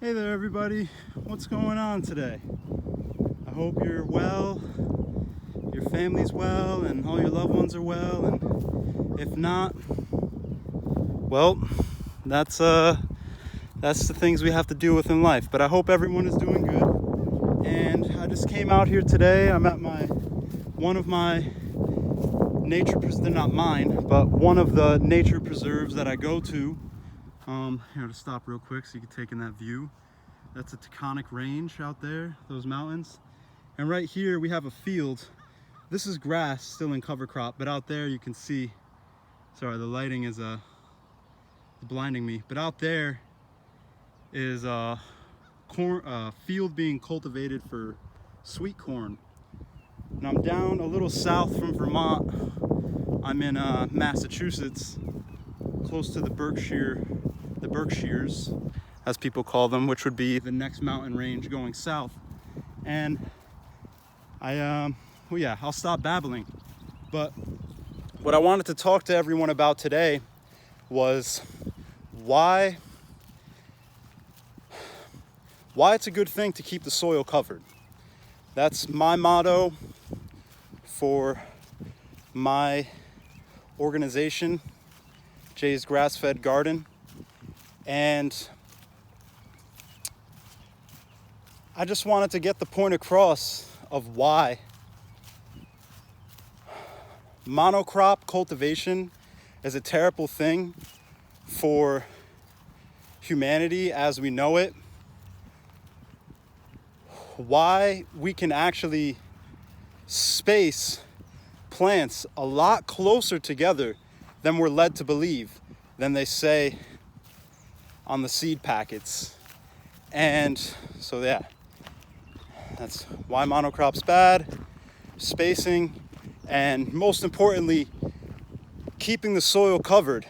Hey there everybody, what's going on today? I hope you're well, your family's well, and all your loved ones are well, and if not, well, that's the things we have to deal with in life. But I hope everyone is doing good. And I just came out here today. I'm at one of my nature preserves, they're not mine, but one of the nature preserves that I go to. Here to stop real quick so you can take in that view. That's a tectonic range out there, those mountains. And right here we have a field. This is grass, still in cover crop, but out there you can see, sorry, the lighting is blinding me, but out there is a field being cultivated for sweet corn. And I'm down a little south from Vermont. I'm in Massachusetts, close to the Berkshires, as people call them, which would be the next mountain range going south. And well, yeah, I'll stop babbling. But what I wanted to talk to everyone about today was why it's a good thing to keep the soil covered. That's my motto for my organization, JsGrassFedGarden. And I just wanted to get the point across of why monocrop cultivation is a terrible thing for humanity as we know it. Why we can actually space plants a lot closer together than we're led to believe, than they say on the seed packets. And so yeah, that's why monocrop's bad, spacing, and most importantly, keeping the soil covered.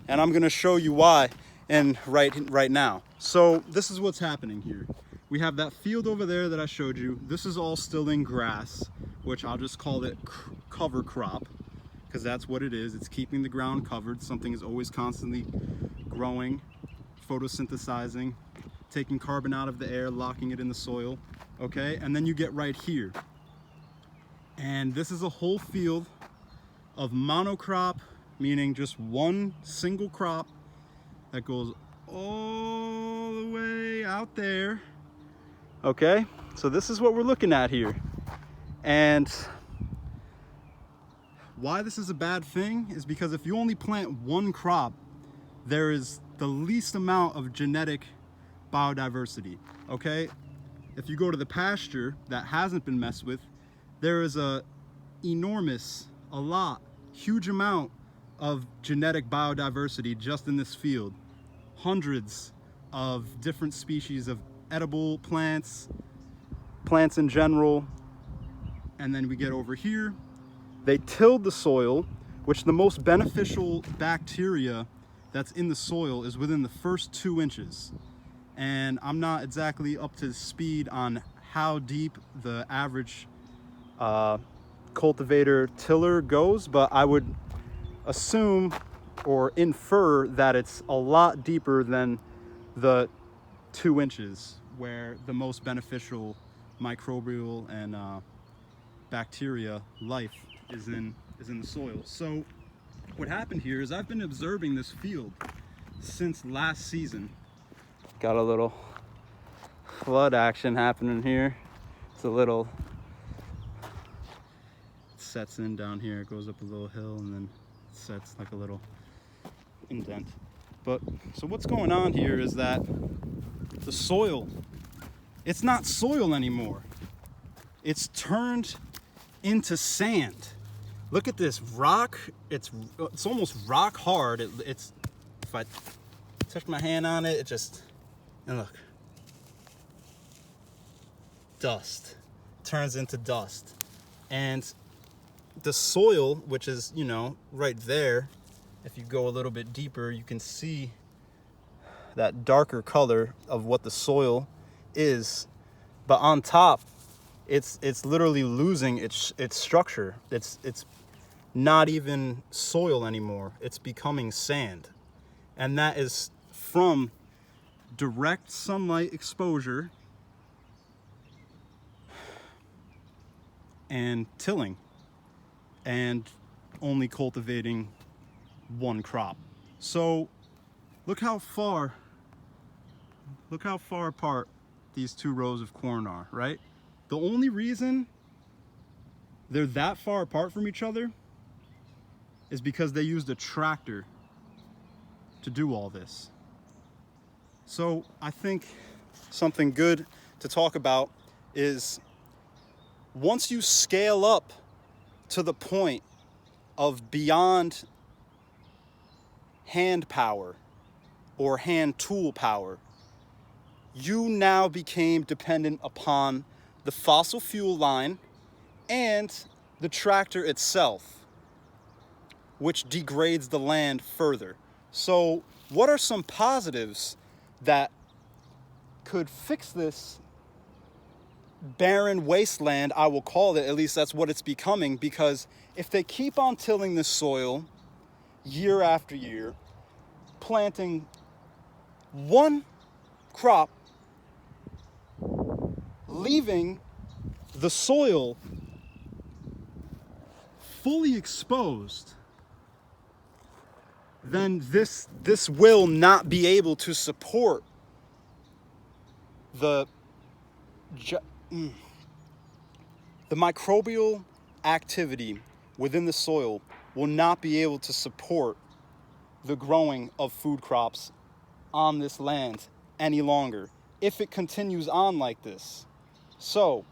And I'm gonna show you why right now. So this is what's happening here. We have that field over there that I showed you. This is all still in grass, which I'll just call it cover crop, because that's what it is. It's keeping the ground covered. Something is always constantly growing, photosynthesizing, taking carbon out of the air, locking it in the soil, okay? And then you get right here. And this is a whole field of monocrop, meaning just one single crop that goes all the way out there, okay? So this is what we're looking at here. And why this is a bad thing is because if you only plant one crop, there is the least amount of genetic biodiversity, okay? If you go to the pasture that hasn't been messed with, there is a huge amount of genetic biodiversity just in this field. Hundreds of different species of edible plants in general. And then we get over here, they tilled the soil, which the most beneficial bacteria that's in the soil is within the first 2 inches. And I'm not exactly up to speed on how deep the average cultivator tiller goes, but I would assume or infer that it's a lot deeper than the 2 inches, where the most beneficial microbial and bacteria life is in the soil. So what happened here is I've been observing this field since last season. Got a little flood action happening here. It's a little, it sets in down here, it goes up a little hill and then it sets like a little indent. But so what's going on here is that the soil, it's not soil anymore. It's turned into sand. Look at this rock. It's almost rock hard. It's if I touch my hand on it, it just, and look, dust turns into dust. And the soil, which is, you know, right there, if you go a little bit deeper, you can see that darker color of what the soil is. But on top, it's literally losing its structure. It's not even soil anymore. It's becoming sand. And that is from direct sunlight exposure and tilling and only cultivating one crop. So look how far apart these two rows of corn are, right? The only reason they're that far apart from each other is because they used a tractor to do all this. So I think something good to talk about is once you scale up to the point of beyond hand power or hand tool power, you now became dependent upon the fossil fuel line and the tractor itself, which degrades the land further. So what are some positives that could fix this barren wasteland, I will call it, at least that's what it's becoming, because if they keep on tilling the soil year after year, planting one crop, leaving the soil fully exposed, then this will not be able to support the microbial activity within the soil will not be able to support the growing of food crops on this land any longer if it continues on like this. So,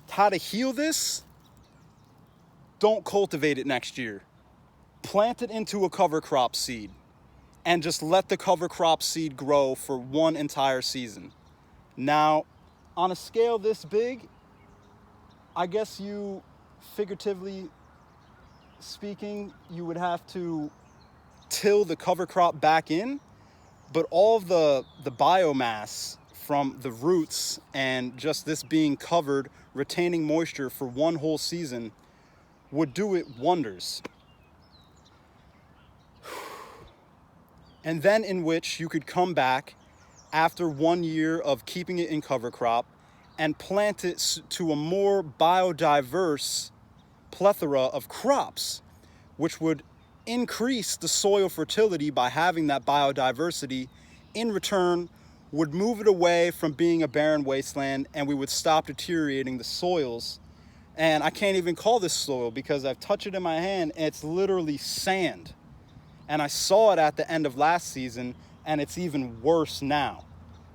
how to heal this? Don't cultivate it next year. Plant it into a cover crop seed and just let the cover crop seed grow for one entire season. Now, on a scale this big, I guess you, figuratively speaking, you would have to till the cover crop back in, but all of the biomass from the roots and just this being covered, retaining moisture for one whole season would do it wonders. And then in which you could come back after 1 year of keeping it in cover crop and plant it to a more biodiverse plethora of crops, which would increase the soil fertility by having that biodiversity. In return, would move it away from being a barren wasteland, and we would stop deteriorating the soils. And I can't even call this soil because I've touched it in my hand and it's literally sand. And I saw it at the end of last season, and it's even worse now.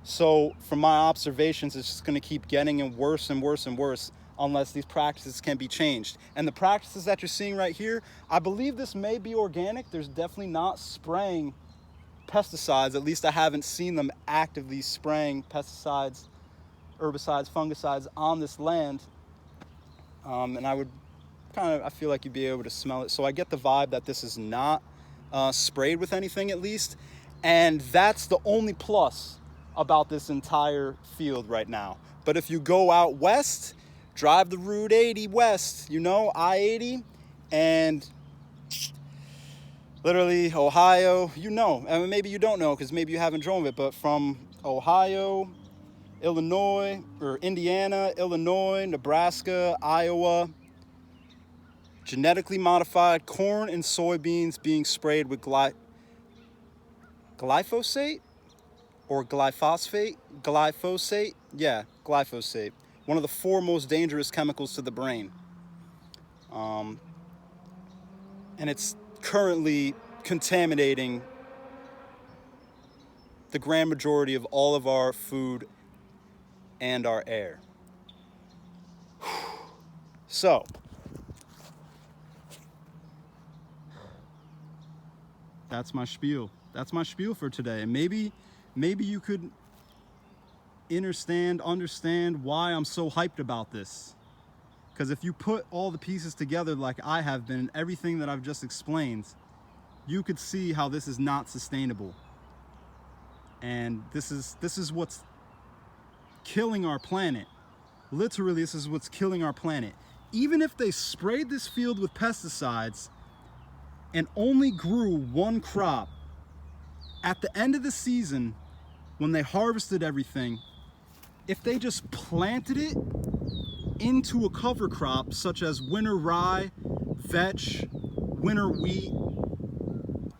So from my observations, it's just going to keep getting worse and worse and worse unless these practices can be changed. And the practices that you're seeing right here, I believe this may be organic. There's definitely not spraying pesticides. At least I haven't seen them actively spraying pesticides, herbicides, fungicides on this land. And I feel like you'd be able to smell it. So I get the vibe that this is not sprayed with anything, at least. And that's the only plus about this entire field right now. But if you go out west, drive the Route 80 west, I-80, and literally Ohio, and maybe you don't know because maybe you haven't drove it, but from Ohio, Illinois, or Indiana, Illinois, Nebraska, Iowa, genetically modified corn and soybeans being sprayed with glyphosate or glyphosate? Glyphosate? Yeah, glyphosate. One of the 4 most dangerous chemicals to the brain. And it's currently contaminating the grand majority of all of our food and our air. So, that's my spiel. That's my spiel for today. And maybe you could understand why I'm so hyped about this. Because if you put all the pieces together like I have been, everything that I've just explained, you could see how this is not sustainable. And this is what's killing our planet. Literally, this is what's killing our planet. Even if they sprayed this field with pesticides and only grew one crop, at the end of the season, when they harvested everything, if they just planted it into a cover crop such as winter rye, vetch, winter wheat,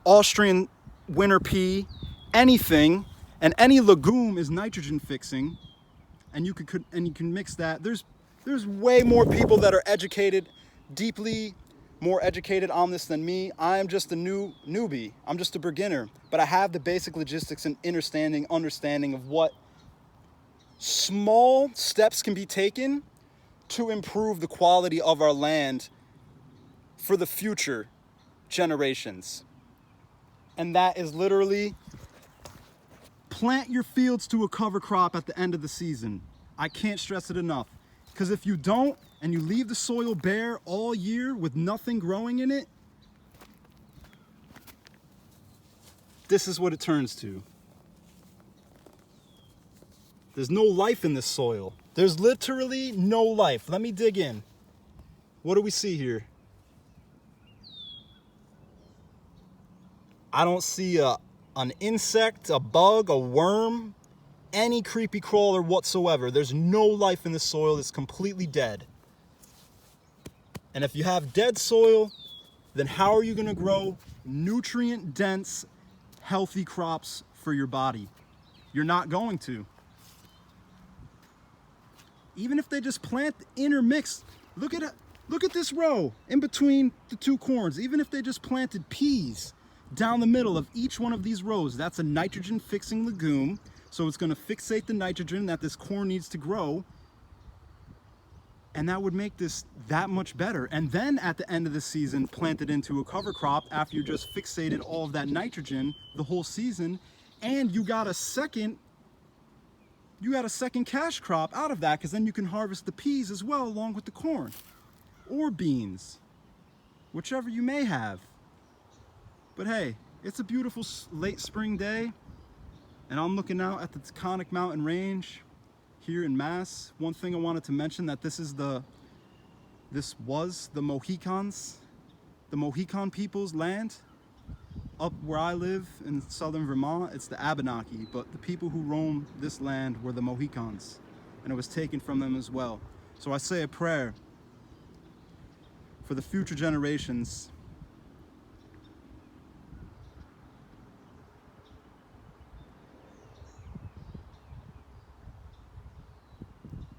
Austrian winter pea, anything, and any legume is nitrogen fixing, and you can mix that. There's way more people that are educated, deeply more educated on this than me. I am just a newbie. I'm just a beginner, but I have the basic logistics and understanding of what small steps can be taken to improve the quality of our land for the future generations. And that is literally plant your fields to a cover crop at the end of the season. I can't stress it enough. Because if you don't, and you leave the soil bare all year with nothing growing in it, this is what it turns to. There's no life in this soil. There's literally no life. Let me dig in. What do we see here? I don't see an insect, a bug, a worm, any creepy crawler whatsoever. There's no life in the soil. It's completely dead. And if you have dead soil, then how are you going to grow nutrient-dense, healthy crops for your body? You're not going to. Even if they just plant intermix, look at this row in between the two corns. Even if they just planted peas down the middle of each one of these rows, that's a nitrogen fixing legume. So it's going to fixate the nitrogen that this corn needs to grow. And that would make this that much better. And then at the end of the season, plant it into a cover crop after you just fixated all of that nitrogen the whole season. And you got a second cash crop out of that, because then you can harvest the peas as well along with the corn or beans, whichever you may have. But hey, it's a beautiful late spring day, and I'm looking out at the Taconic Mountain Range here in Mass. One thing I wanted to mention, that this was the Mohicans, the Mohican people's land. Up where I live in southern Vermont, it's the Abenaki, but the people who roamed this land were the Mohicans, and it was taken from them as well. So I say a prayer for the future generations.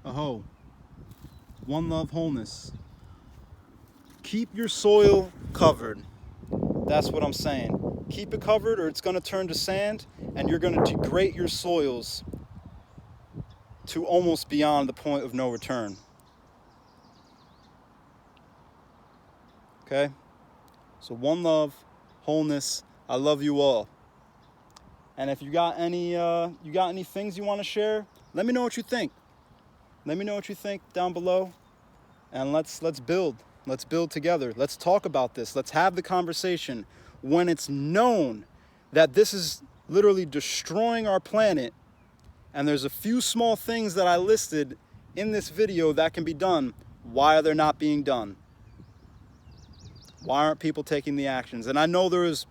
Aho. One love, wholeness. Keep your soil covered. That's what I'm saying. Keep it covered, or it's going to turn to sand, and you're going to degrade your soils to almost beyond the point of no return. Okay? So one love, wholeness. I love you all. And if you got any things you want to share, let me know what you think. Let me know what you think down below, and let's build. Let's build together. Let's talk about this. Let's have the conversation when it's known that this is literally destroying our planet, and there's a few small things that I listed in this video that can be done. Why are they not being done? Why aren't people taking the actions? And I know there is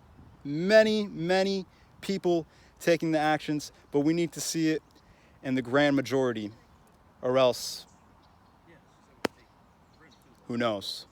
many people taking the actions, but we need to see it in the grand majority, or else, who knows?